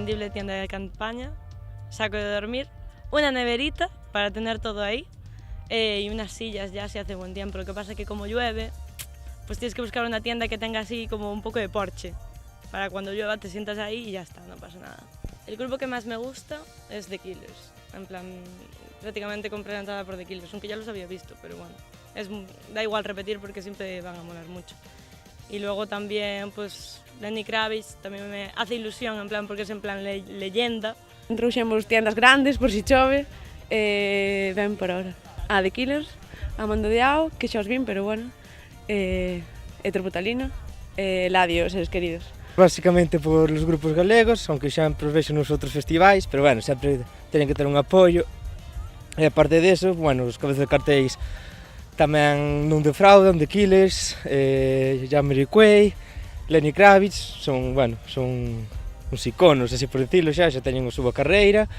imprescindible tienda de campaña, saco de dormir, una neverita para tener todo ahí y unas sillas ya si hace buen tiempo. Lo que pasa es que como llueve, pues tienes que buscar una tienda que tenga así como un poco de porche. Para cuando llueva te sientas ahí y ya está, no pasa nada. El grupo que más me gusta es The Killers. En plan, prácticamente compré la entrada por The Killers, aunque ya los había visto, pero bueno, da igual repetir porque siempre van a molar mucho. Y luego también, pues, Lenny Kravitz también me hace ilusión, en plan, porque es en plan leyenda. Trouxemos tiendas grandes por si chove, ven por ahora. A The Killers, a Mando Diao, que xa os vin, pero bueno, Tropotalino, Ladio, seres queridos. Básicamente por los grupos galegos, aunque xa os vexo nos outros festivais, pero bueno, sempre teñen que ter un apoio. E aparte deso, bueno, os cabezas de cartéis tamén non defraudan, The Killers, Jamiroquai, Lenny Kravitz, son uns iconos, así por dicilo xa teñen a súa carreira.